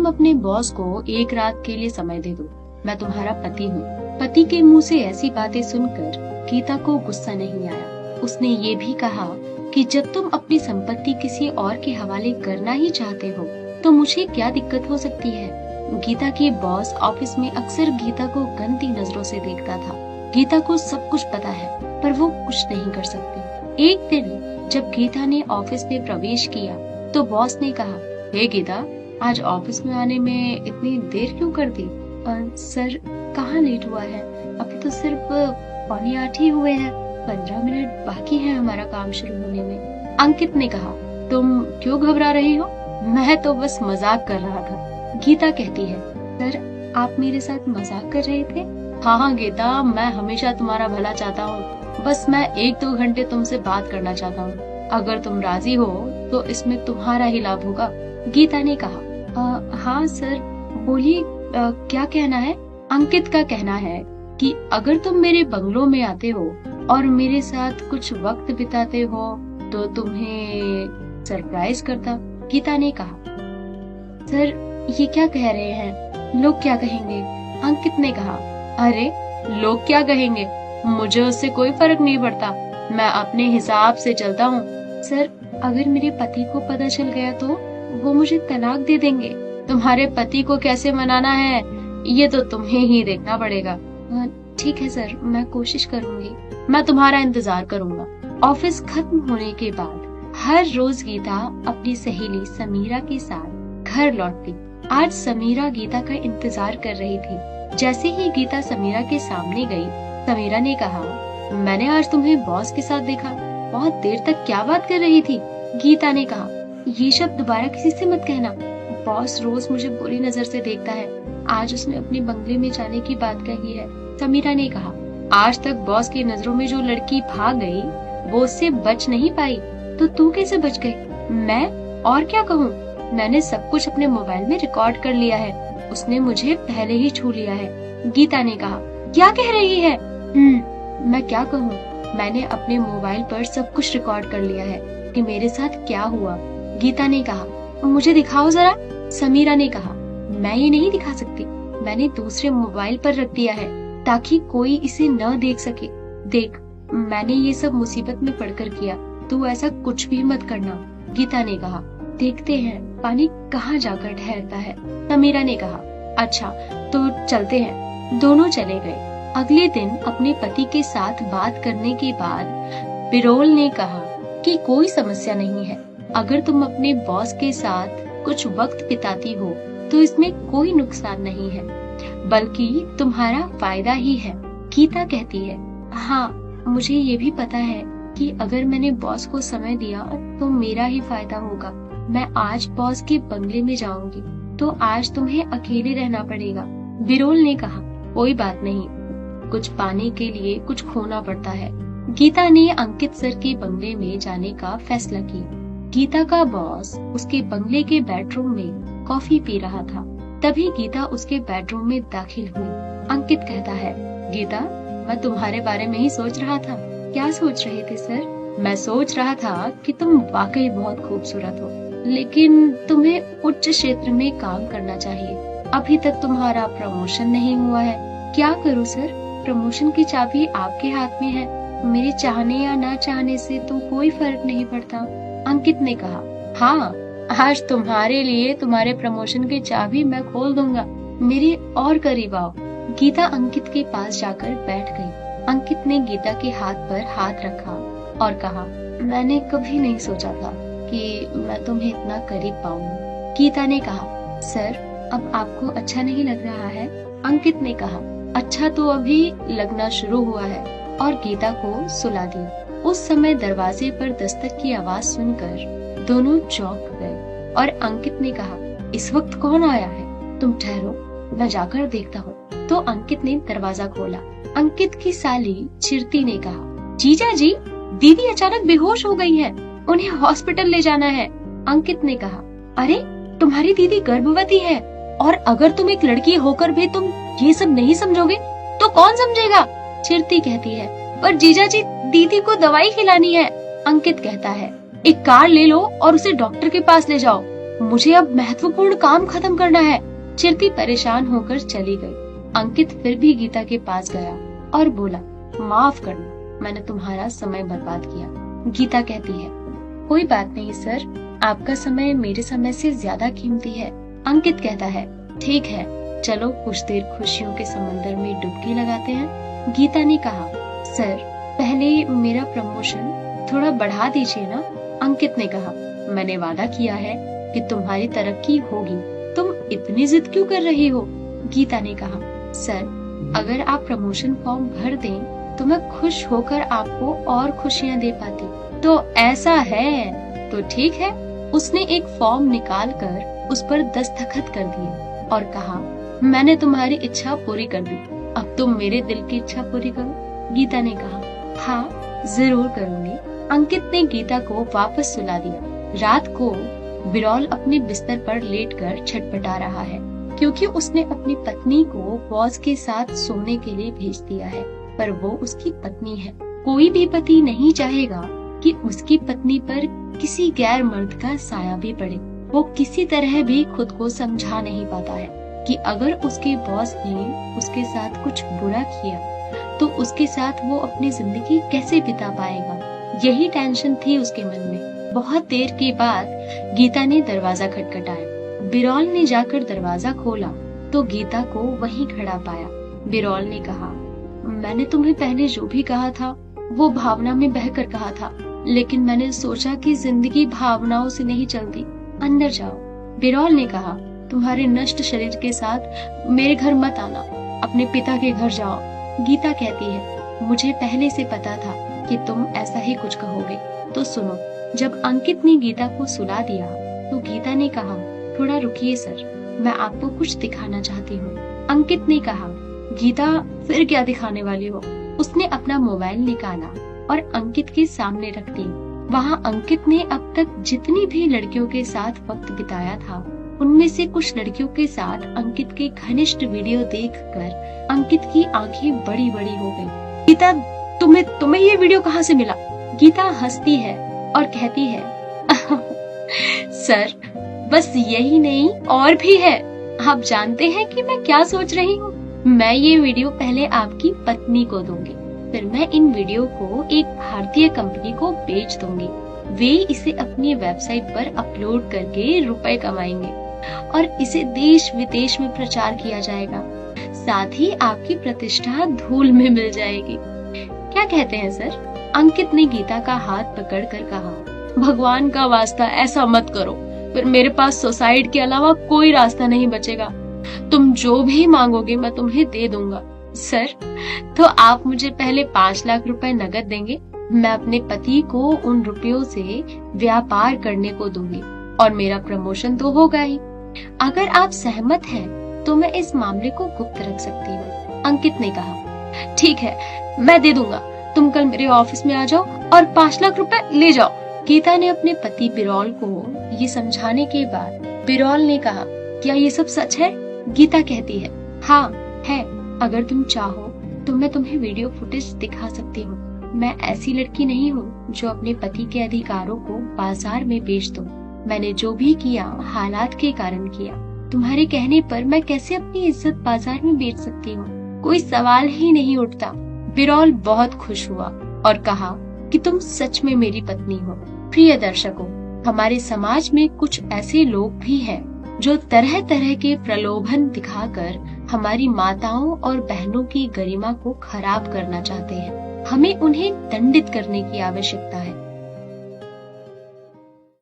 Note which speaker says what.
Speaker 1: तुम अपने बॉस को एक रात के लिए समय दे दो। मैं तुम्हारा पति हूँ। पति के मुंह से ऐसी बातें सुनकर गीता को गुस्सा नहीं आया। उसने ये भी कहा कि जब तुम अपनी संपत्ति किसी और के हवाले करना ही चाहते हो तो मुझे क्या दिक्कत हो सकती है। गीता के बॉस ऑफिस में अक्सर गीता को गंदी नजरों से देखता था। गीता को सब कुछ पता है पर वो कुछ नहीं कर सकती। एक दिन जब गीता ने ऑफिस में प्रवेश किया तो बॉस ने कहा, हे गीता, आज ऑफिस में आने में इतनी देर क्यों कर दी? सर, कहाँ लेट हुआ है? अभी तो सिर्फ 7:45 ही हुए हैं। 15 मिनट बाकी है हमारा काम शुरू होने में। अंकित ने कहा, तुम क्यों घबरा रही हो? मैं तो बस मजाक कर रहा था। गीता कहती है, सर, आप मेरे साथ मजाक कर रहे थे? हाँ गीता, मैं हमेशा तुम्हारा भला चाहता हूँ। बस मैं 1-2 घंटे तुमसे बात करना चाहता हूँ। अगर तुम राजी हो तो इसमें तुम्हारा ही लाभ होगा। गीता ने कहा, हाँ सर, बोलिए, क्या कहना है? अंकित का कहना है कि अगर तुम मेरे बंगलों में आते हो और मेरे साथ कुछ वक्त बिताते हो तो तुम्हें सरप्राइज करता। गीता ने कहा, सर, ये क्या कह रहे हैं? लोग क्या कहेंगे? अंकित ने कहा, अरे लोग क्या कहेंगे, मुझे उससे कोई फर्क नहीं पड़ता। मैं अपने हिसाब से चलता हूँ। सर, अगर मेरे पति को पता चल गया तो वो मुझे तलाक दे देंगे। तुम्हारे पति को कैसे मनाना है ये तो तुम्हें ही देखना पड़ेगा। ठीक है सर, मैं कोशिश करूंगी। मैं तुम्हारा इंतजार करूंगा। ऑफिस खत्म होने के बाद हर रोज गीता अपनी सहेली समीरा के साथ घर लौटती। आज समीरा गीता का इंतजार कर रही थी। जैसे ही गीता समीरा के सामने गई, समीरा ने कहा, मैंने आज तुम्हें बॉस के साथ देखा। बहुत देर तक क्या बात कर रही थी? गीता ने कहा, ये शब्द दोबारा किसी से मत कहना। बॉस रोज मुझे बुरी नजर से देखता है। आज उसने अपने बंगले में जाने की बात कही है। समीरा ने कहा, आज तक बॉस की नजरों में जो लड़की भाग गई वो उससे बच नहीं पाई, तो तू कैसे बच गई? मैं और क्या कहूँ? मैंने सब कुछ अपने मोबाइल में रिकॉर्ड कर लिया है। उसने मुझे पहले ही छू लिया है। गीता ने कहा, क्या कह रही है? मैं क्या कहूँ? मैंने अपने मोबाइल पर सब कुछ रिकॉर्ड कर लिया है कि मेरे साथ क्या हुआ। गीता ने कहा, मुझे दिखाओ जरा। समीरा ने कहा, मैं ये नहीं दिखा सकती। मैंने दूसरे मोबाइल पर रख दिया है ताकि कोई इसे न देख सके। देख, मैंने ये सब मुसीबत में पड़कर किया। तू ऐसा कुछ भी मत करना। गीता ने कहा, देखते हैं पानी कहाँ जाकर ठहरता है। समीरा ने कहा, अच्छा तो चलते हैं। दोनों चले गए। अगले दिन अपने पति के साथ बात करने के बाद बिरोल ने कहा कि कोई समस्या नहीं है। अगर तुम अपने बॉस के साथ कुछ वक्त बिताती हो तो इसमें कोई नुकसान नहीं है, बल्कि तुम्हारा फायदा ही है। गीता कहती है, हाँ, मुझे ये भी पता है कि अगर मैंने बॉस को समय दिया तो मेरा ही फायदा होगा। मैं आज बॉस के बंगले में जाऊंगी तो आज तुम्हें अकेले रहना पड़ेगा। बिरोल ने कहा, कोई बात नहीं, कुछ पाने के लिए कुछ खोना पड़ता है। गीता ने अंकित सर के बंगले में जाने का फैसला किया। गीता का बॉस उसके बंगले के बेडरूम में कॉफी पी रहा था। तभी गीता उसके बेडरूम में दाखिल हुई। अंकित कहता है, गीता, मैं तुम्हारे बारे में ही सोच रहा था। क्या सोच रहे थे सर? मैं सोच रहा था कि तुम वाकई बहुत खूबसूरत हो, लेकिन तुम्हें उच्च क्षेत्र में काम करना चाहिए। अभी तक तुम्हारा प्रमोशन नहीं हुआ है। क्या करूँ सर? प्रमोशन की चाबी आपके हाथ में है। मेरे चाहने या ना चाहने से तो कोई फर्क नहीं पड़ता। अंकित ने कहा, हाँ, आज तुम्हारे लिए तुम्हारे प्रमोशन की चाबी मैं खोल दूंगा। मेरे और करीब आओ। गीता अंकित के पास जाकर बैठ गई। अंकित ने गीता के हाथ पर हाथ रखा और कहा, मैंने कभी नहीं सोचा था कि मैं तुम्हें इतना करीब पाऊंगा। गीता ने कहा, सर, अब आपको अच्छा नहीं लग रहा है? अंकित ने कहा, अच्छा तो अभी लगना शुरू हुआ है, और गीता को सुला दिया। उस समय दरवाजे पर दस्तक की आवाज सुनकर दोनों चौंक गए और अंकित ने कहा, इस वक्त कौन आया है? तुम ठहरो, मैं जाकर देखता हूँ। तो अंकित ने दरवाजा खोला। अंकित की साली चिरती ने कहा, जीजा जी, दीदी अचानक बेहोश हो गई है, उन्हें हॉस्पिटल ले जाना है। अंकित ने कहा, अरे, तुम्हारी दीदी गर्भवती है, और अगर तुम एक लड़की होकर भी तुम ये सब नहीं समझोगे तो कौन समझेगा? चिरती कहती है, पर जीजा जी, दीदी को दवाई खिलानी है। अंकित कहता है, एक कार ले लो और उसे डॉक्टर के पास ले जाओ। मुझे अब महत्वपूर्ण काम खत्म करना है। चिरती परेशान होकर चली गई। अंकित फिर भी गीता के पास गया और बोला, माफ करना, मैंने तुम्हारा समय बर्बाद किया। गीता कहती है, कोई बात नहीं सर, आपका समय मेरे समय से ज्यादा कीमती है। अंकित कहता है, ठीक है, चलो कुछ देर खुशियों के समंदर में डुबकी लगाते हैं। गीता ने कहा, सर पहले मेरा प्रमोशन थोड़ा बढ़ा दीजिए ना। अंकित ने कहा, मैंने वादा किया है कि तुम्हारी तरक्की होगी, तुम इतनी जिद क्यों कर रही हो? गीता ने कहा, सर अगर आप प्रमोशन फॉर्म भर दें तो मैं खुश होकर आपको और खुशियाँ दे पाती। तो ऐसा है तो ठीक है। उसने एक फॉर्म निकाल कर उस पर दस्तखत कर दिए और कहा, मैंने तुम्हारी इच्छा पूरी कर दी, अब तुम मेरे दिल की इच्छा पूरी करो। गीता ने कहा, हाँ जरूर करूंगी। अंकित ने गीता को वापस सुला दिया। रात को बिरौल अपने बिस्तर पर लेटकर छटपटा रहा है, क्योंकि उसने अपनी पत्नी को बॉस के साथ सोने के लिए भेज दिया है, पर वो उसकी पत्नी है। कोई भी पति नहीं चाहेगा कि उसकी पत्नी पर किसी गैर मर्द का साया भी पड़े। वो किसी तरह भी खुद को समझा नहीं पाता है कि अगर उसके बॉस ने उसके साथ कुछ बुरा किया तो उसके साथ वो अपनी जिंदगी कैसे बिता पाएगा। यही टेंशन थी उसके मन में। बहुत देर के बाद गीता ने दरवाजा खटखटाया। बिरौल ने जाकर दरवाजा खोला तो गीता को वहीं खड़ा पाया। बिरौल ने कहा, मैंने तुम्हें पहले जो भी कहा था वो भावना में बहकर कहा था, लेकिन मैंने सोचा कि जिंदगी भावनाओं से नहीं चलती। अंदर जाओ। बिरौल ने कहा, तुम्हारे नष्ट शरीर के साथ मेरे घर मत आना, अपने पिता के घर जाओ। गीता कहती है, मुझे पहले से पता था कि तुम ऐसा ही कुछ कहोगे, तो सुनो। जब अंकित ने गीता को सुला दिया तो गीता ने कहा, थोड़ा रुकिए सर, मैं आपको कुछ दिखाना चाहती हूँ। अंकित ने कहा, गीता फिर क्या दिखाने वाली हो? उसने अपना मोबाइल निकाला और अंकित के सामने रख दी। वहाँ अंकित ने अब तक जितनी भी लड़कियों के साथ वक्त बिताया था, उनमें से कुछ लड़कियों के साथ अंकित के घनिष्ठ वीडियो देखकर अंकित की आंखें बड़ी बड़ी हो गई। गीता, तुम्हें ये वीडियो कहाँ से मिला? गीता हंसती है और कहती है, सर बस यही नहीं और भी है। आप जानते हैं कि मैं क्या सोच रही हूँ? मैं ये वीडियो पहले आपकी पत्नी को दूंगी, फिर मैं इन वीडियो को एक भारतीय कंपनी को बेच दूंगी। वे इसे अपनी वेबसाइट पर अपलोड करके रुपए कमाएंगे और इसे देश विदेश में प्रचार किया जाएगा। साथ ही आपकी प्रतिष्ठा धूल में मिल जाएगी। क्या कहते हैं सर? अंकित ने गीता का हाथ पकड़कर कहा, भगवान का वास्ता ऐसा मत करो, फिर मेरे पास सुसाइड के अलावा कोई रास्ता नहीं बचेगा। तुम जो भी मांगोगे मैं तुम्हें दे दूंगा। सर तो आप मुझे पहले 5 लाख रुपए नकद देंगे, मैं अपने पति को उन रुपयों से व्यापार करने को दूंगी और मेरा प्रमोशन तो होगा ही। अगर आप सहमत हैं तो मैं इस मामले को गुप्त रख सकती हूँ। अंकित ने कहा, ठीक है, मैं दे दूंगा, तुम कल मेरे ऑफिस में आ जाओ और 5 लाख रुपए ले जाओ। गीता ने अपने पति बिरौल को ये समझाने के बाद बिरौल ने कहा, क्या ये सब सच है? गीता कहती है, हाँ है, अगर तुम चाहो तो मैं तुम्हें वीडियो फुटेज दिखा सकती हूँ। मैं ऐसी लड़की नहीं हूँ जो अपने पति के अधिकारों को बाजार में बेच दूं। मैंने जो भी किया हालात के कारण किया। तुम्हारे कहने पर मैं कैसे अपनी इज्जत बाजार में बेच सकती हूँ? कोई सवाल ही नहीं उठता। बिरौल बहुत खुश हुआ और कहा कि तुम सच में मेरी पत्नी हो। प्रिय दर्शकों, हमारे समाज में कुछ ऐसे लोग भी हैं जो तरह तरह के प्रलोभन दिखाकर हमारी माताओं और बहनों की गरिमा को खराब करना चाहते हैं। हमें उन्हें दंडित करने की आवश्यकता है।